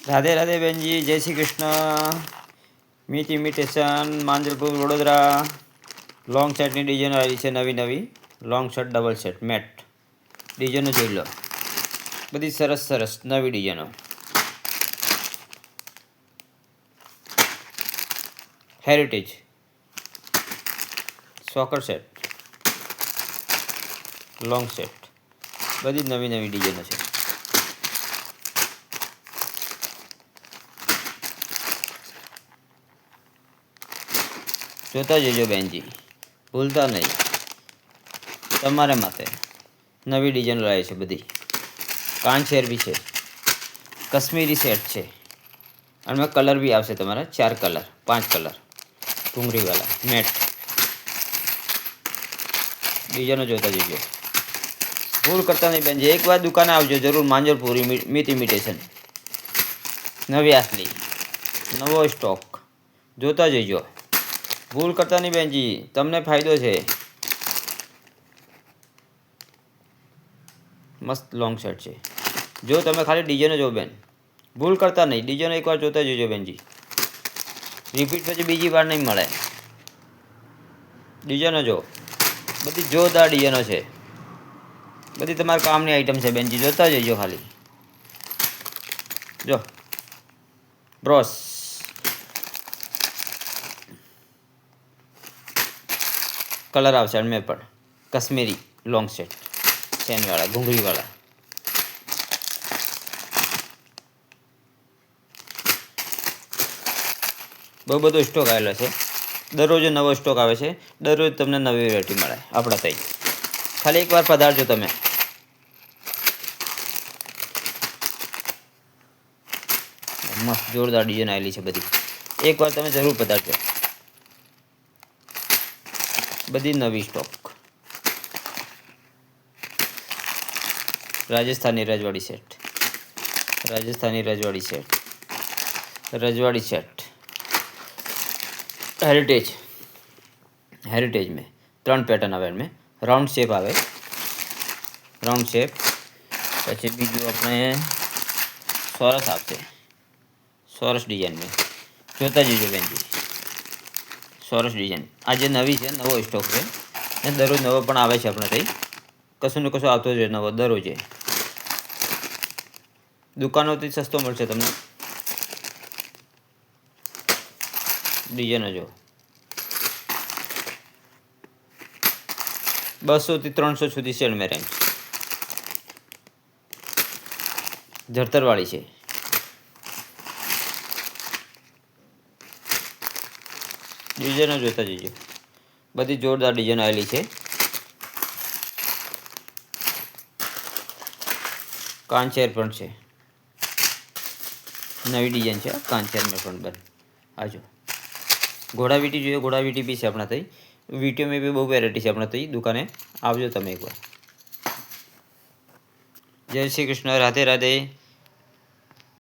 राधे राधे बहन जी, जय Shri Krishna. Meet imitation Manjalpur Vadodara. Long શર્ટની ડિઝાઇન આવી છે નવી નવી। લોંગ શર્ટ ડબલ શર્ટ મેટ ડિઝાઇનો જોઈ લો, બધી સરસ સરસ નવી ડિઝાઇનો। Heritage choker set, long set, બધી નવી નવી ડિઝાઇનો છે। જોતા જજો બેનજી, ભૂલતા નહીં, તમારે માટે નવી ડિઝાઇન લાવી છે બધી। કાન શેર બી છે, કાશ્મીરી સેટ છે, અને કલર બી આવશે તમારા 4 કલર 5 કલર ટુંગરીવાળા મેટ ડિઝાઇનો જોતા જજો, ભૂલ કરતા નહીં બેનજી। એકવાર દુકાને આવજો જરૂર, માંજલપુર મીત ઇમિટેશન, નવી આસલી નવો સ્ટોક જોતા જજો, ભૂલ કરતા નહીં બેનજી, તમને ફાયદો છે। મસ્ત લોંગ શર્ટ છે, જો તમે ખાલી ડિઝાઇનો જો બેન, ભૂલ કરતા નહીં, ડિઝાઇનો એકવાર જોતા જજો બેનજી, રિપીટ પછી બીજી વાર નહીં મળે। ડિઝાઇનો જો, બધી જોરદાર ડિઝાઇનો છે, બધી તમારા કામની આઈટમ છે બેનજી, જોતા જજો ખાલી। જો બ્રોસ કલર આવશે, અને પણ કાશ્મીરી લોંગ સેટ ચેનવાળા ઘૂંઘરીવાળા, બહુ બધો સ્ટોક આવેલો છે। દરરોજ નવો સ્ટોક આવે છે, દરરોજ તમને નવી વેરાયટી મળે આપણા ત્યાં। ખાલી એકવાર પધારજો તમે। મસ્ત જોરદાર ડિઝાઇન આવેલી છે બધી, એકવાર તમે જરૂર પધારજો, બધી નવી સ્ટોક। રાજસ્થાની રજવાડી સેટ, રાજસ્થાની રજવાડી સેટ, रजवाड़ी सेट हेरिटेज, हेरिटेज में 3 पैटर्न आवे, में राउंड शेप आवे, राउंड शेप પછી બીજું આપણે સોરસ આપશે, સોરસ ડિઝાઇન में જોતા જજો બેનજી, સોરસ ડિઝાઇન આજે નવી છે, નવો સ્ટોક છે, ને દરરોજ નવો પણ આવે છે આપણે ત્યાં, કશું ને કશું આવતો જ નવો દરરોજે, દુકાનોથી સસ્તો મળશે તમને। ડિઝાઇનો જો 200 થી 300 સુધી સેલ में रेंज, જરતરવાળી છે, ડિઝાઇનો જોતા જજો, બધી જોરદાર ડિઝાઇન આવેલી છે। કાંચેર પણ છે, નવી ડિઝાઇન છે કાંચેર में પણ બન આજો। ઘોડાવીટી જોઈએ, ઘોડાવીટી બી છે આપણા ત્યાં, વીટીઓમાં બી બહુ વેરાયટી છે આપણા ત્યાં, દુકાને આવજો તમે એકવાર। જય શ્રી કૃષ્ણ, રાધે રાધે।